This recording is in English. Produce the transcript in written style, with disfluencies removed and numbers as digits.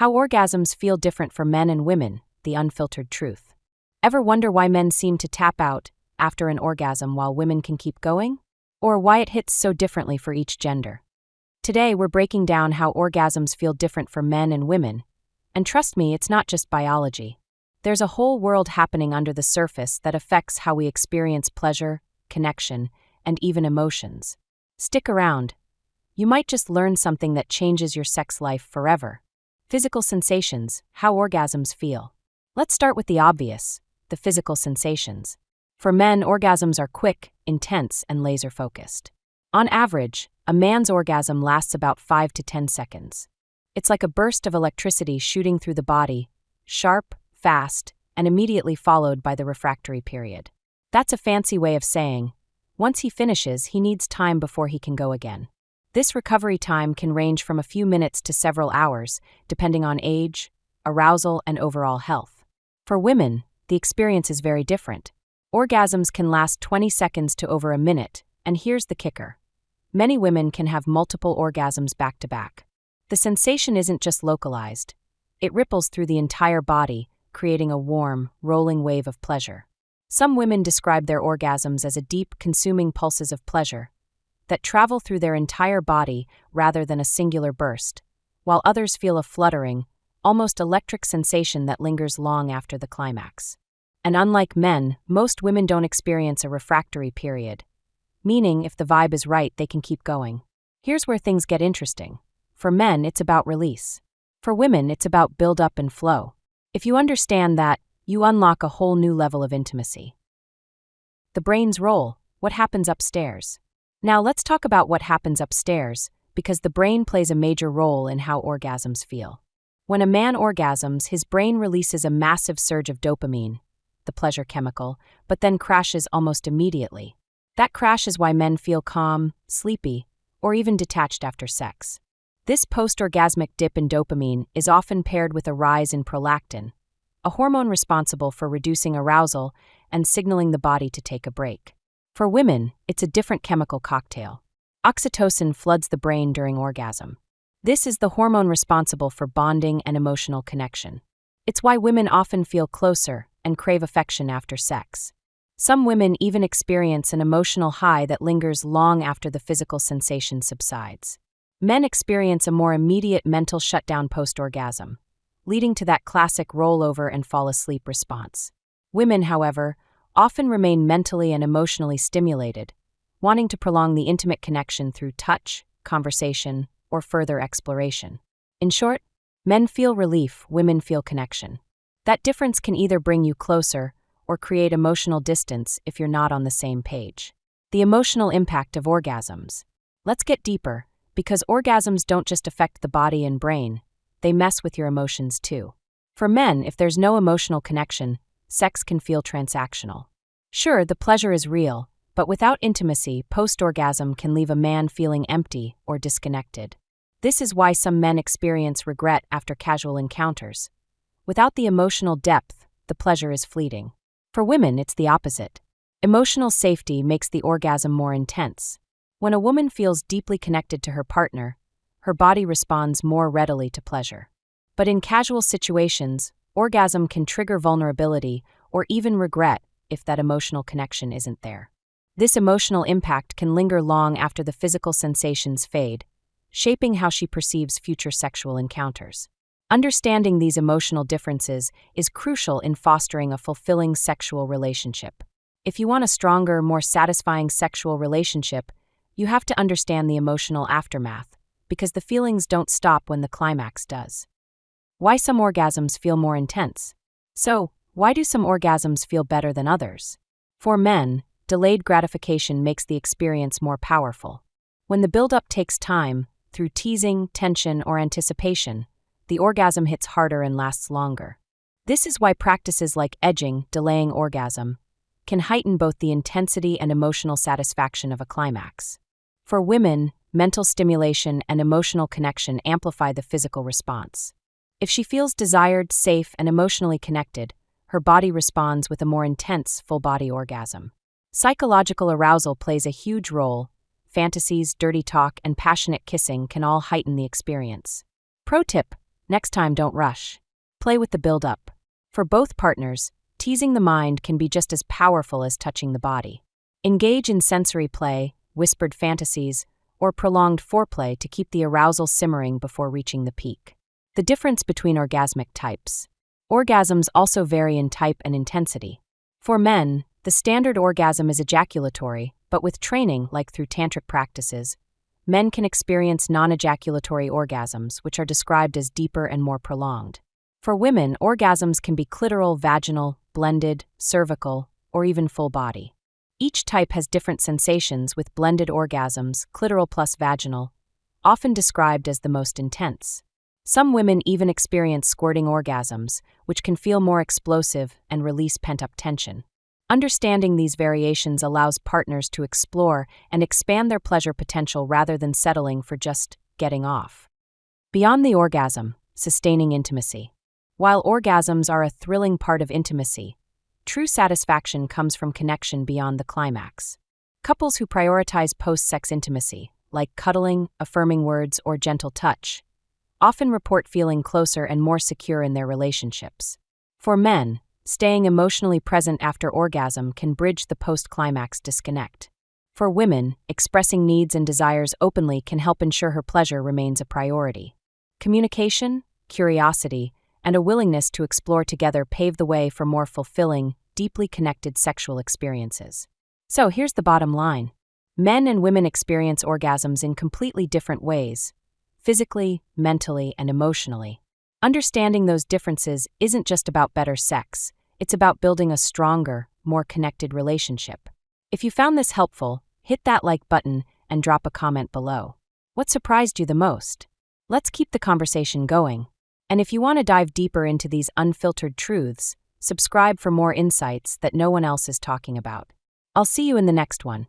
How orgasms feel different for men and women, the unfiltered truth. Ever wonder why men seem to tap out after an orgasm while women can keep going? Or why it hits so differently for each gender? Today, we're breaking down how orgasms feel different for men and women. And trust me, it's not just biology. There's a whole world happening under the surface that affects how we experience pleasure, connection, and even emotions. Stick around. You might just learn something that changes your sex life forever. Physical sensations, how orgasms feel. Let's start with the obvious, the physical sensations. For men, orgasms are quick, intense, and laser-focused. On average, a man's orgasm lasts about 5 to 10 seconds. It's like a burst of electricity shooting through the body, sharp, fast, and immediately followed by the refractory period. That's a fancy way of saying, once he finishes, he needs time before he can go again. This recovery time can range from a few minutes to several hours, depending on age, arousal, and overall health. For women, the experience is very different. Orgasms can last 20 seconds to over a minute, and here's the kicker. Many women can have multiple orgasms back-to-back. The sensation isn't just localized. It ripples through the entire body, creating a warm, rolling wave of pleasure. Some women describe their orgasms as a deep, consuming pulses of pleasure that travel through their entire body rather than a singular burst, while others feel a fluttering, almost electric sensation that lingers long after the climax. And unlike men, most women don't experience a refractory period, meaning if the vibe is right, they can keep going. Here's where things get interesting. For men, it's about release. For women, it's about build-up and flow. If you understand that, you unlock a whole new level of intimacy. The brain's role, what happens upstairs. Now let's talk about what happens upstairs, because the brain plays a major role in how orgasms feel. When a man orgasms, his brain releases a massive surge of dopamine, the pleasure chemical, but then crashes almost immediately. That crash is why men feel calm, sleepy, or even detached after sex. This post-orgasmic dip in dopamine is often paired with a rise in prolactin, a hormone responsible for reducing arousal and signaling the body to take a break. For women, it's a different chemical cocktail. Oxytocin floods the brain during orgasm. This is the hormone responsible for bonding and emotional connection. It's why women often feel closer and crave affection after sex. Some women even experience an emotional high that lingers long after the physical sensation subsides. Men experience a more immediate mental shutdown post-orgasm, leading to that classic rollover and fall asleep response. Women, however, often remain mentally and emotionally stimulated, wanting to prolong the intimate connection through touch, conversation, or further exploration. In short, men feel relief, women feel connection. That difference can either bring you closer or create emotional distance if you're not on the same page. The emotional impact of orgasms. Let's get deeper, because orgasms don't just affect the body and brain, they mess with your emotions too. For men, if there's no emotional connection, sex can feel transactional. Sure, the pleasure is real, but without intimacy, post-orgasm can leave a man feeling empty or disconnected. This is why some men experience regret after casual encounters. Without the emotional depth, the pleasure is fleeting. For women, it's the opposite. Emotional safety makes the orgasm more intense. When a woman feels deeply connected to her partner, her body responds more readily to pleasure. But in casual situations, orgasm can trigger vulnerability or even regret if that emotional connection isn't there. This emotional impact can linger long after the physical sensations fade, shaping how she perceives future sexual encounters. Understanding these emotional differences is crucial in fostering a fulfilling sexual relationship. If you want a stronger, more satisfying sexual relationship, you have to understand the emotional aftermath, because the feelings don't stop when the climax does. Why some orgasms feel more intense? So, why do some orgasms feel better than others? For men, delayed gratification makes the experience more powerful. When the buildup takes time, through teasing, tension, or anticipation, the orgasm hits harder and lasts longer. This is why practices like edging, delaying orgasm, can heighten both the intensity and emotional satisfaction of a climax. For women, mental stimulation and emotional connection amplify the physical response. If she feels desired, safe, and emotionally connected, her body responds with a more intense, full-body orgasm. Psychological arousal plays a huge role. Fantasies, dirty talk, and passionate kissing can all heighten the experience. Pro tip: Next time, don't rush. Play with the build-up. For both partners, teasing the mind can be just as powerful as touching the body. Engage in sensory play, whispered fantasies, or prolonged foreplay to keep the arousal simmering before reaching the peak. The difference between orgasmic types. Orgasms also vary in type and intensity. For men, the standard orgasm is ejaculatory, but with training, like through tantric practices, men can experience non-ejaculatory orgasms, which are described as deeper and more prolonged. For women, orgasms can be clitoral, vaginal, blended, cervical, or even full body. Each type has different sensations, with blended orgasms, clitoral plus vaginal, often described as the most intense. Some women even experience squirting orgasms, which can feel more explosive and release pent-up tension. Understanding these variations allows partners to explore and expand their pleasure potential rather than settling for just getting off. Beyond the orgasm, sustaining intimacy. While orgasms are a thrilling part of intimacy, true satisfaction comes from connection beyond the climax. Couples who prioritize post-sex intimacy, like cuddling, affirming words, or gentle touch, often report feeling closer and more secure in their relationships. For men, staying emotionally present after orgasm can bridge the post-climax disconnect. For women, expressing needs and desires openly can help ensure her pleasure remains a priority. Communication, curiosity, and a willingness to explore together pave the way for more fulfilling, deeply connected sexual experiences. So here's the bottom line. Men and women experience orgasms in completely different ways, physically, mentally, and emotionally. Understanding those differences isn't just about better sex, it's about building a stronger, more connected relationship. If you found this helpful, hit that like button and drop a comment below. What surprised you the most? Let's keep the conversation going. And if you want to dive deeper into these unfiltered truths, subscribe for more insights that no one else is talking about. I'll see you in the next one.